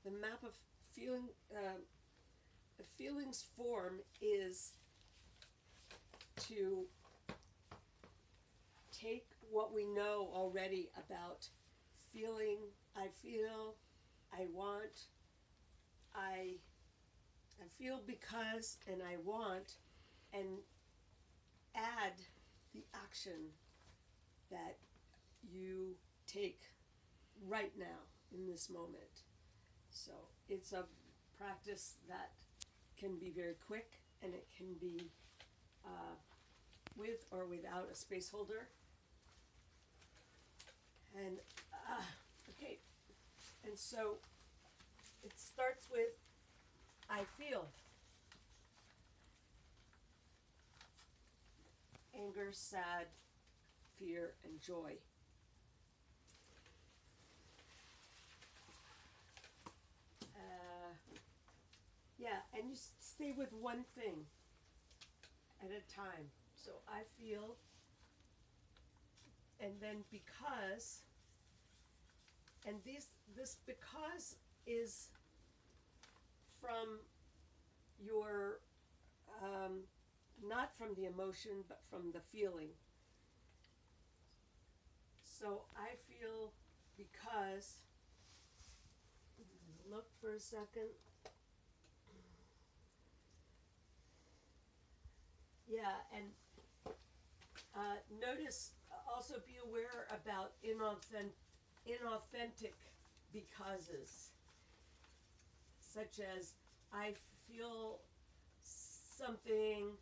the map of feeling, the feelings form is to take what we know already about feeling, I feel, I want, I feel because, and I want, and add the action that you take right now in this moment. So it's a practice that can be very quick, and it can be with or without a space holder. And okay, and so it starts with I feel anger, sad, fear, and joy. Yeah, and you stay with one thing at a time. So I feel, and then because, and this because is from your, not from the emotion, but from the feeling. So I feel because, look for a second. Yeah, and notice, also be aware about inauthentic becauses, such as I feel something,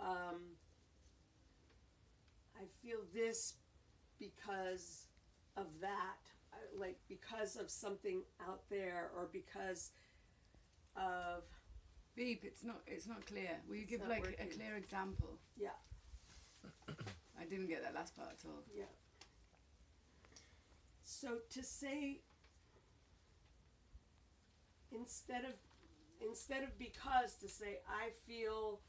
I feel this because of that, like because of something out there, or because of Beep, it's not clear. Will you give not like working. a clear example? Yeah. I didn't get that last part at all. Yeah. So to say, instead of because, to say I feel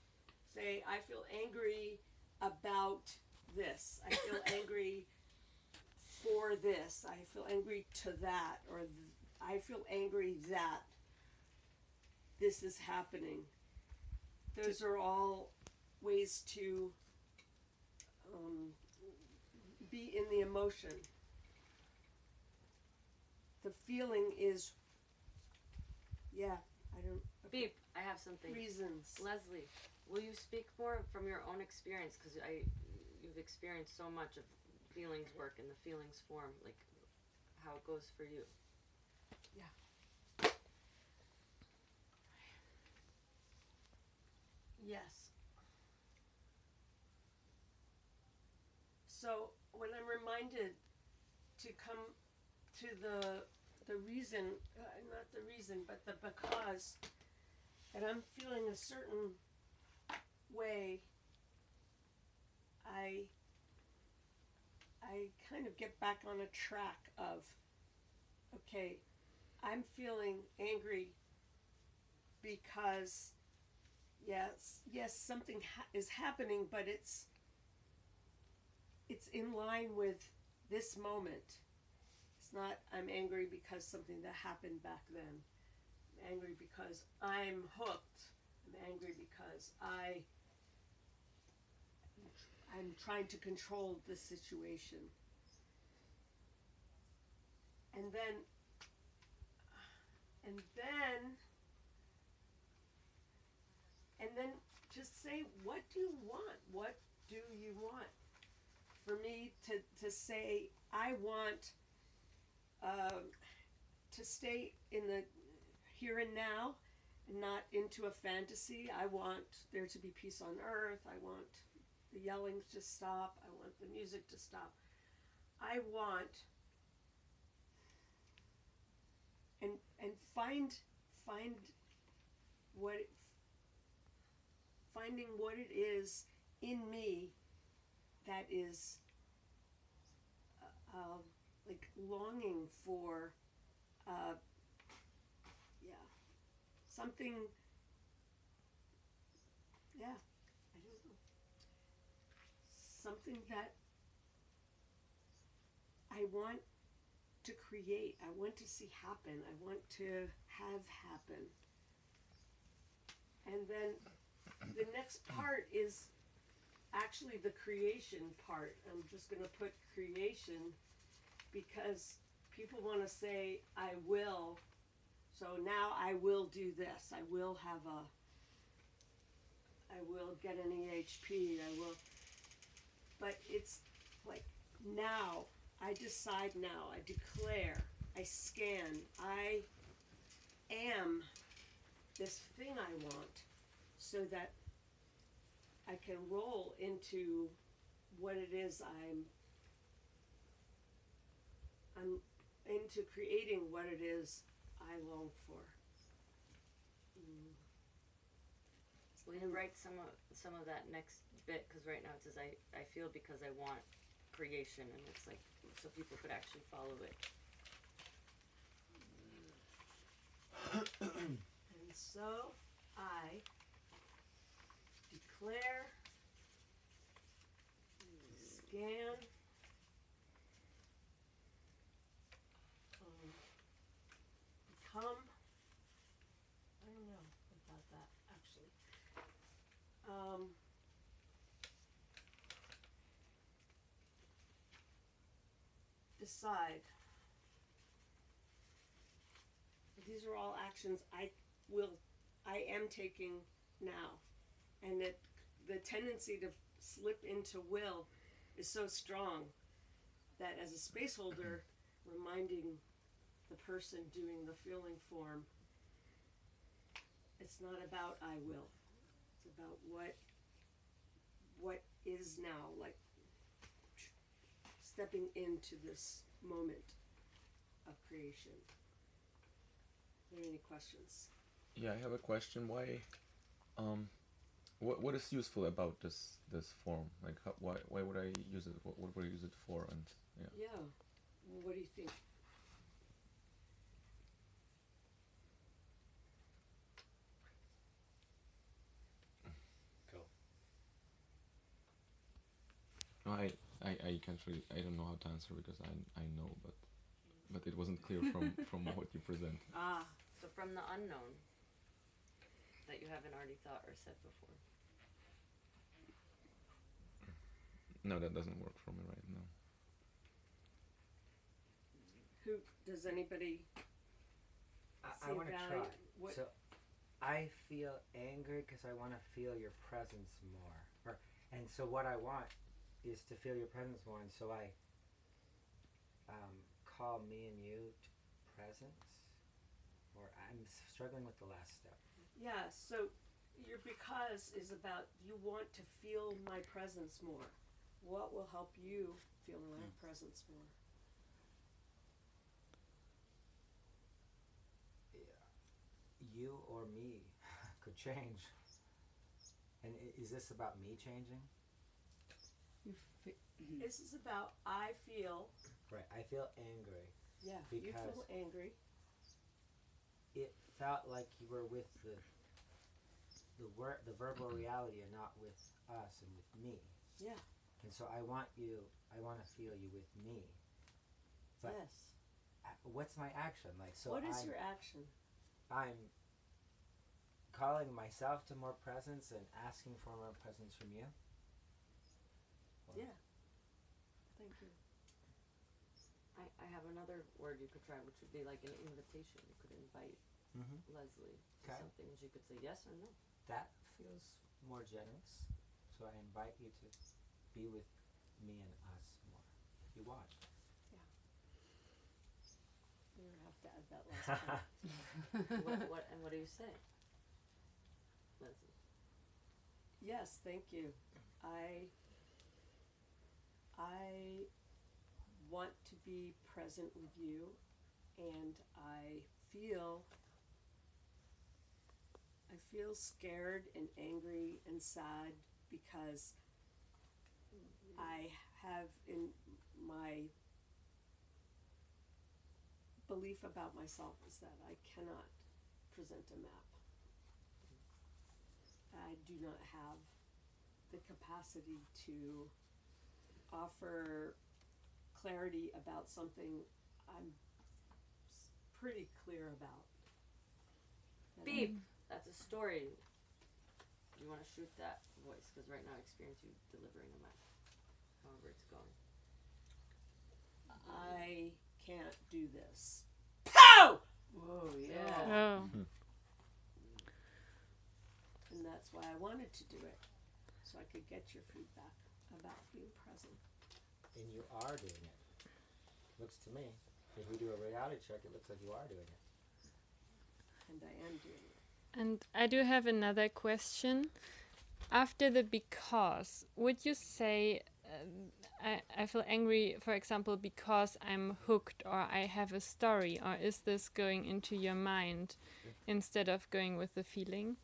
angry about this. I feel angry for this. I feel angry to that, or I feel angry that this is happening. Those are all ways to be in the emotion. The feeling is, yeah, I don't. Okay. Beep, I have something. Reasons. Leslie, will you speak more from your own experience? Because you've experienced so much of feelings work and the feelings form, like how it goes for you. Yeah. Yes. So when I'm reminded to come to the reason, not the reason, but the because, and I'm feeling a certain way, I kind of get back on a track of, okay, I'm feeling angry because yes, something is happening, but it's in line with this moment. It's not I'm angry because something that happened back then. I'm angry because I'm hooked. I'm angry because I'm trying to control the situation. And then just say, what do you want? What do you want? For me to say, I want to stay in the here and now, and not into a fantasy. I want there to be peace on earth. I want the yelling to stop. I want the music to stop. I want, and find what finding what it is in me that is like longing for something, I don't know, something that I want to create. I want to see happen. I want to have happen. And then the next part is actually the creation part. I'm just going to put creation because people want to say, I will. So now I will do this. I will get an EHP. I will. But it's like now. I decide now. I declare. I scan. I am this thing I want so that I can roll into what it is I'm into creating what it is I long for. Will you write some of that next bit? Because right now it says I feel because I want creation, and it's like so people could actually follow it. And so I declare, scan, become. I don't know about that actually. Decide. These are all actions I am taking now, and that the tendency to slip into will is so strong that as a space holder, reminding the person doing the feeling form, it's not about I will. It's about what is now, like stepping into this moment of creation. Are there any questions? Yeah, I have a question. Why, what is useful about this form? Like, why would I use it? What would I use it for? And Yeah. What do you think? No, I can't really. I don't know how to answer because I know, but it wasn't clear from what you present. So from the unknown that you haven't already thought or said before. No, that doesn't work for me right now. Who does anybody? I want to try. So, I feel angry because I want to feel your presence more, and so what I want is to feel your presence more, and so I call me and you to presence, or I'm struggling with the last step. Yeah. So your because is about you want to feel my presence more. What will help you feel my presence more? You or me could change. And is this about me changing? This is about I feel. Right, I feel angry. Yeah, because you feel angry. It felt like you were with the verbal reality and not with us and with me. Yeah. And so I want to feel you with me. But yes. What's my action? Like, so what is your action? I'm calling myself to more presence and asking for more presence from you. Yeah. Thank you. I have another word you could try, which would be like an invitation. You could invite Leslie to something, and she could say yes or no. That feels more generous. So I invite you to be with me and us more. You watch. Yeah. You have to add that last part. What do you say, Leslie? Yes, thank you. I want to be present with you, and I feel scared and angry and sad because I have in my belief about myself is that I cannot present a map. I do not have the capacity to offer clarity about something I'm pretty clear about. Beep. That's a story. You want to shoot that voice because right now I experience you delivering a mic. However it's going. I can't do this. Pow! Whoa, yeah. Oh. And that's why I wanted to do it, so I could get your feedback about being present. And you are doing it. Looks to me. If we do a reality check, it looks like you are doing it. And I am doing it. And I do have another question. After the because, would you say I feel angry, for example, because I'm hooked or I have a story, or is this going into your mind instead of going with the feeling?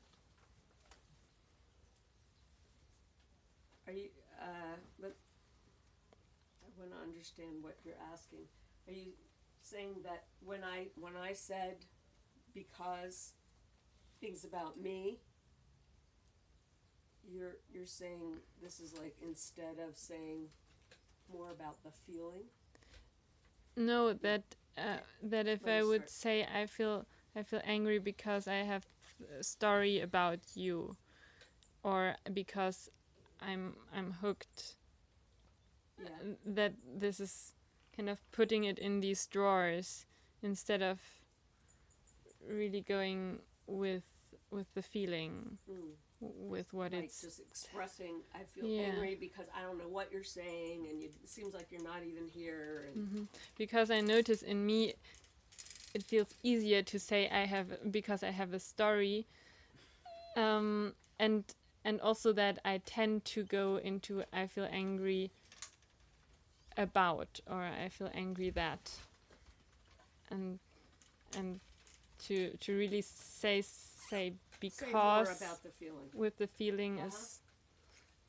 Are you, but I want to understand what you're asking. Are you saying that when I said because things about me, you're saying this is like instead of saying more about the feeling? No, that if Let I us would start. say I feel angry because I have a story about you, or because I'm hooked. Yeah. That this is kind of putting it in these drawers instead of really going with the feeling, with what Like it's just expressing, I feel Yeah. angry because I don't know what you're saying, and it seems like you're not even here. And because I notice in me it feels easier to say because I have a story, and also that I tend to go into I feel angry about, or I feel angry that, and to really say because say more about the feeling. with the feeling Uh-huh. is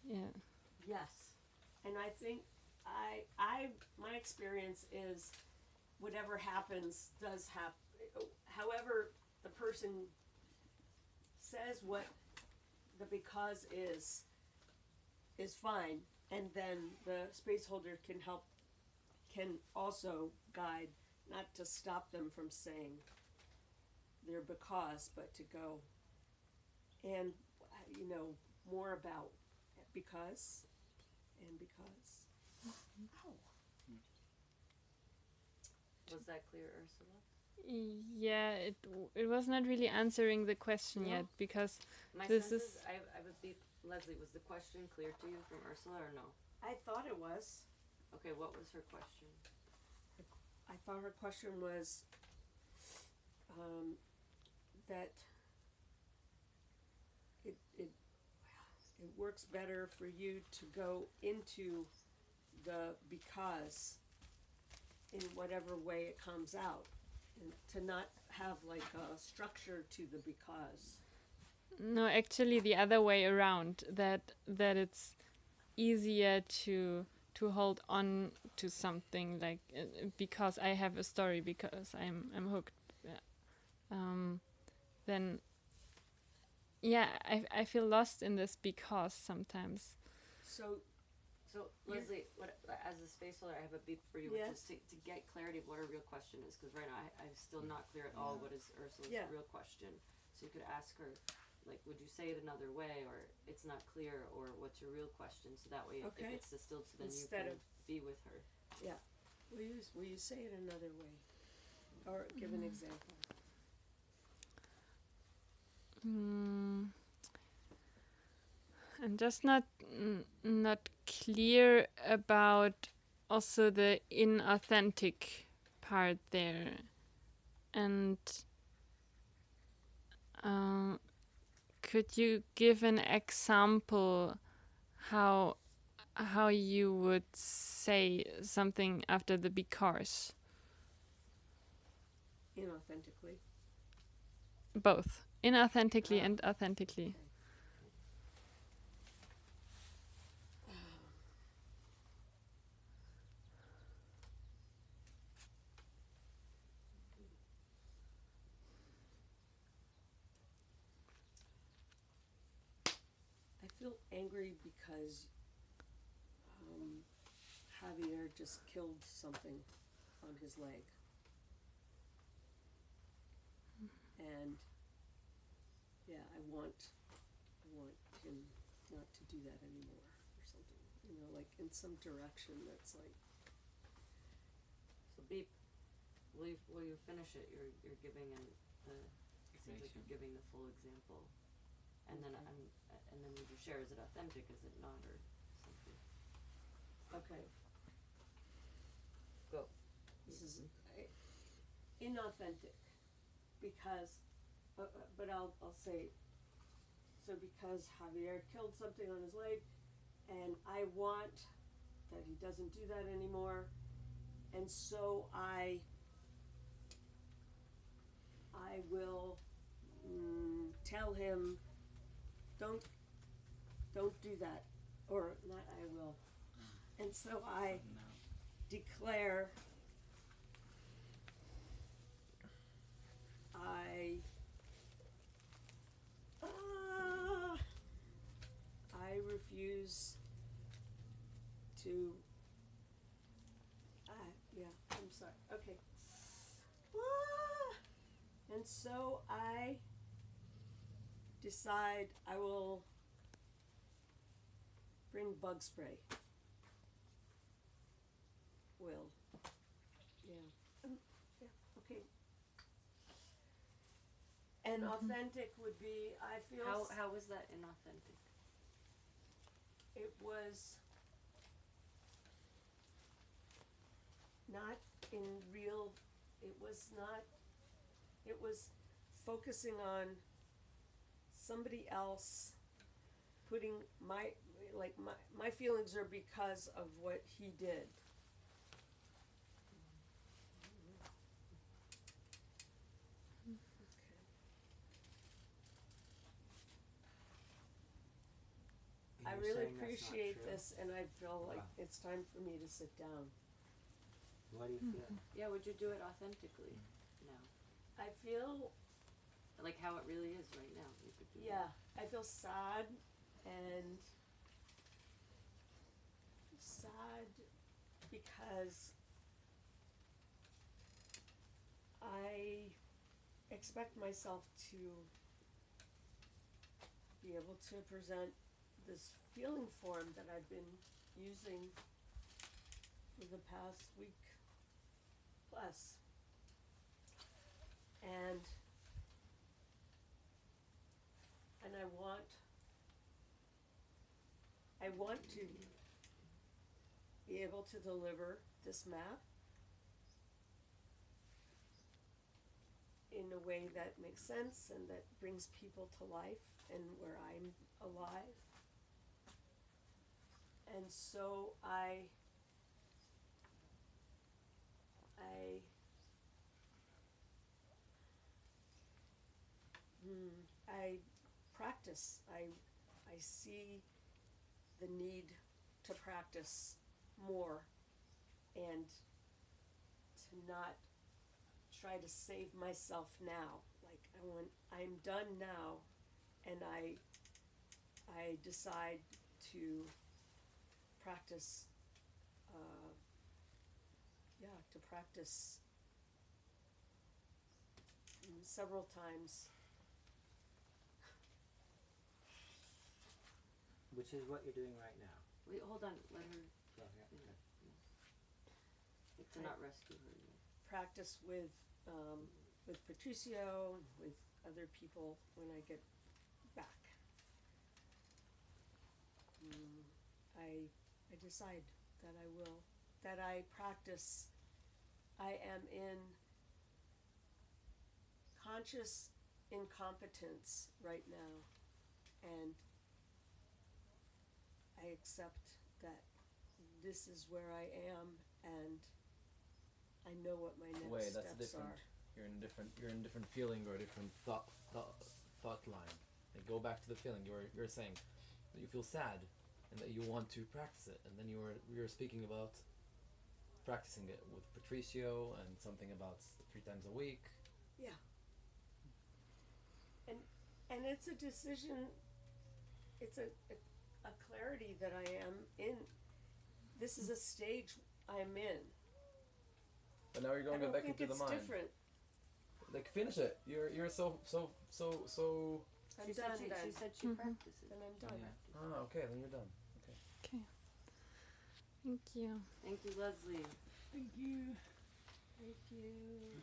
yeah. Yes, and I think my experience is whatever happens does happen. However, the person says what the because is fine, and then the space holder can also guide, not to stop them from saying their because, but to go and more about because and because. Was that clear, Ursula? Yeah, it was not really answering the question No. yet, because My This sense is- is I have a beep. Leslie, was the question clear to you from Ursula or no? I thought it was. Okay, what was her question? I thought her question was that it works better for you to go into the because in whatever way it comes out, and to not have like a structure to the because. no, actually the other way around, that it's easier to hold on to something, like because I have a story, because I'm hooked. Then yeah, I feel lost in this because sometimes. So So, Leslie, as a space holder, I have a beep for you, Yes. which is to get clarity of what her real question is, because right now I'm still not clear at all what is Ursula's Yeah. real question. So you could ask her, like, would you say it another way, or it's not clear, or what's your real question, so that way it Okay. gets distilled, so then Instead you can of- be with her. will you say it another way, or give an example? I'm just not clear about also the inauthentic part there, and could you give an example how you would say something after the because? Inauthentically. Both inauthentically and authentically. I feel angry because Javier just killed something on his leg. and yeah, I want him not to do that anymore or something, you know, like in some direction that's like. So beep. Will you finish it? You're giving it seems like you're giving the full example, and then and then would you share? Is it authentic? Is it not, or something? Okay. Go. This is inauthentic because, but I'll say, so because Javier killed something on his leg, and I want that he doesn't do that anymore, and so I will tell him, don't do that, or not. I will, and so I declare. I refuse to. Yeah, I'm sorry. Okay. And so I decide I will bring bug spray. Will. Yeah. Yeah. Okay. And authentic would be, I feel. How was that inauthentic? It was not in real. It was not. It was focusing on somebody else, putting my feelings are because of what he did. I really appreciate this, and I feel like it's time for me to sit down. What do you feel? Yeah, would you do it authentically now? I feel like how it really is right now. You could do that. I feel sad because I expect myself to be able to present this feeling form that I've been using for the past week plus. And I want to be able to deliver this map in a way that makes sense and that brings people to life and where I'm alive. And so I practice. I see the need to practice more and to not try to save myself now. Like I'm done now, and I decide to practice. To practice several times. Which is what you're doing right now. Wait, hold on. Let her. Yeah. To not rescue her yet. Practice with Patricio, with other people when I get back. I decide that I will. That I practice. I am in conscious incompetence right now, and I accept that this is where I am, and I know what my next steps are. You're in a different feeling or a different thought line. And go back to the feeling. You're saying that you feel sad and that you want to practice it, and then you were speaking about practicing it with Patricio and something about 3 times a week. Yeah. And it's a decision. It's a clarity that I am in. This is a stage I'm in. But now you're going back into the mind. Different. like finish it. You're so. I'm She done said she, then. she said she practices. Then I'm done. Yeah. Ah, okay, then you're done. Okay. Thank you. Thank you, Leslie. Thank you. Thank you.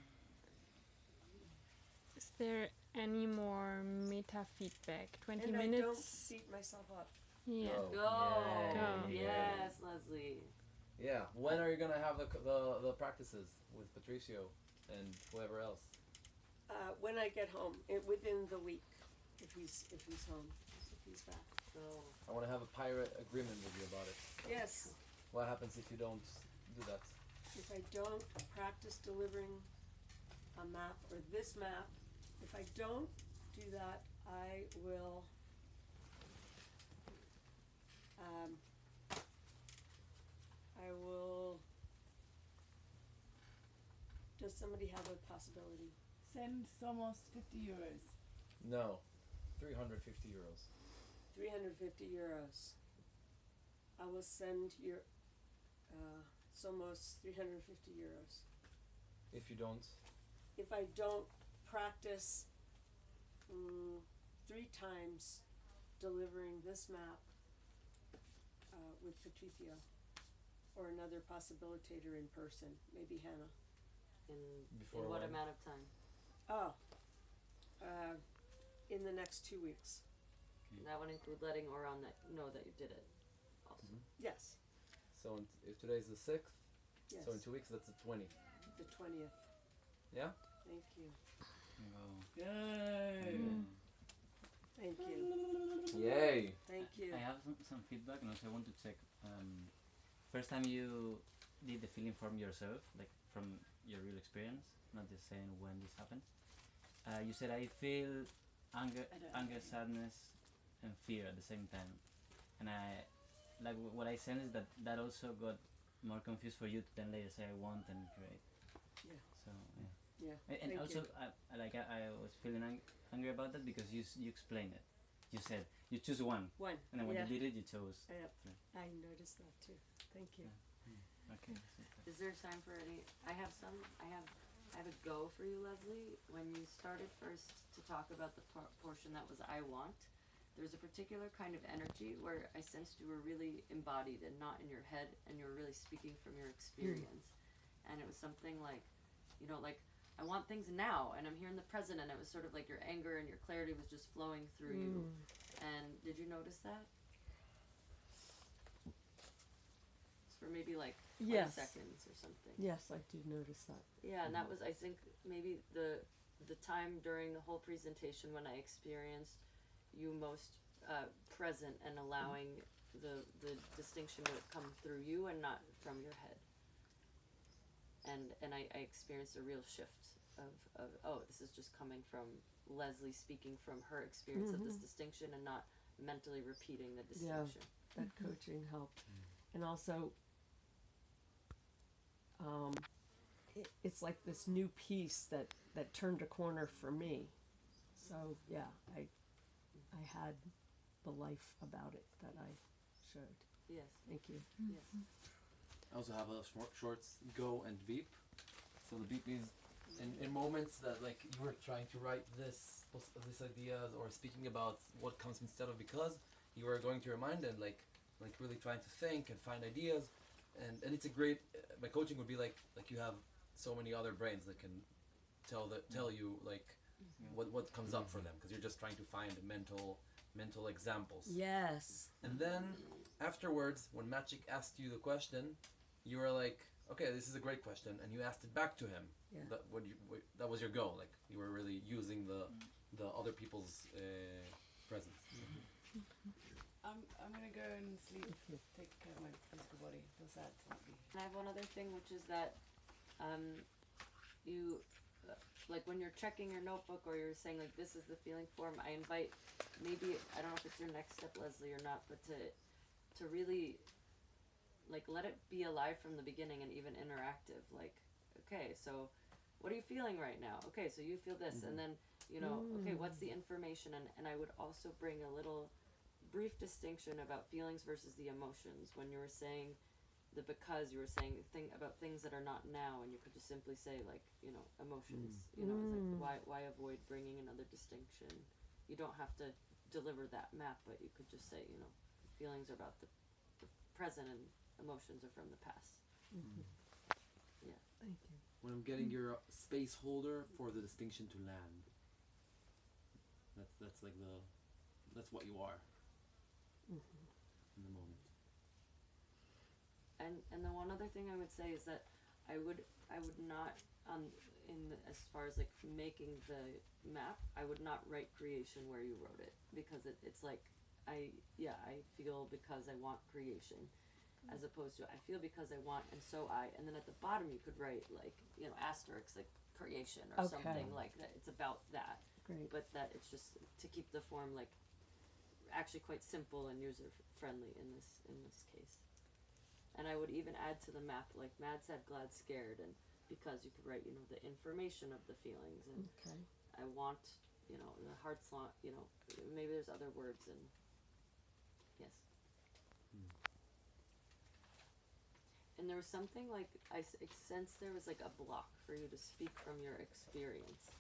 Is there any more meta feedback? 20 And minutes? I don't beat myself up. Yeah. Go. Go. Go. Yes, Leslie. Yeah. When are you gonna have the practices with Patricio and whoever else? When I get home, within the week, if he's home, if he's back. Go. I want to have a pirate agreement with you about it. Yes. What happens if you don't do that? If I don't practice delivering a map or this map, if I don't do that, I will does somebody have a possibility? Send Somos 50 euros. No, 350 euros. 350 euros. I will send your Somos 350 euros. If you don't, If I don't practice 3 times delivering this map with Patricio or another possibilitator in person, maybe Hannah. Before in what when? amount of time? In the next 2 weeks. That would include letting Oran know that you did it. Also. Yes. So if today's the 6th, Yes. so in 2 weeks that's the 20th. The 20th. Yeah? Thank you. Yay! Thank you. Yay! Thank you. I have some feedback, and also I want to check. First time you did the feeling from yourself, like from your real experience, not just saying when this happened. You said I feel anger, sadness, and fear at the same time, and I like what I sense is that also got more confused for you to then later say I want and create. Yeah. So yeah. Yeah. And Thank also, you. I was feeling angry about that because you explained it. You said you choose one, One. and then when Yeah. you did it, you chose. Yep. three. I noticed that too. Thank you. Okay. Is there time for any? I have a go for you, Leslie. When you started first to talk about the portion that was I want, there's a particular kind of energy where I sensed you were really embodied and not in your head, and you were really speaking from your experience. And it was something like, like I want things now, and I'm here in the present, and it was sort of like your anger and your clarity was just flowing through you. And did you notice that? It's for maybe like 20 Yes. seconds or something. Yes, I do notice that. Yeah, and that was, I think, maybe the time during the whole presentation when I experienced you most present and allowing the distinction to come through you and not from your head. And I experienced a real shift of oh, this is just coming from Leslie speaking from her experience of this distinction and not mentally repeating the distinction. That coaching helped. And also, it's like this new piece that turned a corner for me. So yeah, I had the life about it that I showed. Yes. Thank you. Yes. I also have a short go and beep. So the beep is in moments that like you were trying to write this ideas or speaking about what comes instead of because you are going to your mind and like really trying to think and find ideas and it's a great my coaching would be like you have so many other brains that can tell you like what comes up for them because you're just trying to find mental examples. Yes. And then afterwards, when Magic asked you the question, you were like, okay, this is a great question, and you asked it back to him. Yeah. That was your goal. Like you were really using the other people's presence. I'm gonna go and sleep. Take care of my physical body. Feel sad to not be. And I have one other thing, which is that you, like when you're checking your notebook or you're saying like this is the feeling form, I invite maybe, I don't know if it's your next step, Leslie, or not, but to really like let it be alive from the beginning and even interactive. Like, okay, so what are you feeling right now? Okay, so you feel this, and then okay, what's the information? And I would also bring a little brief distinction about feelings versus the emotions. When you were saying the because you were saying about things that are not now, and you could just simply say like, you know, emotions. You know, it's like why avoid bringing another distinction? You don't have to deliver that map, but you could just say, you know, feelings are about the present and emotions are from the past. Yeah. Thank you. When I'm getting your space holder for the distinction to land. That's like that's what you are in the moment. And the one other thing I would say is that I would not as far as like making the map, I would not write creation where you wrote it, because it's like I feel because I want creation, as opposed to I feel because I want, and so and then at the bottom you could write like, you know, asterisk like creation or something like that. It's about that. Great. But that it's just to keep the form like actually quite simple and user friendly in this case. And I would even add to the map like mad, sad, glad, scared, and because you could write, you know, the information of the feelings, and I want, you know, the heart's lot, you know, maybe there's other words, and yes. And there was something like I sensed there was like a block for you to speak from your experience.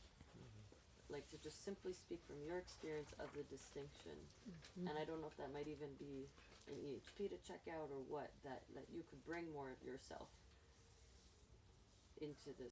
Like to just simply speak from your experience of the distinction. And I don't know if that might even be an EHP to check out or what, that you could bring more of yourself into this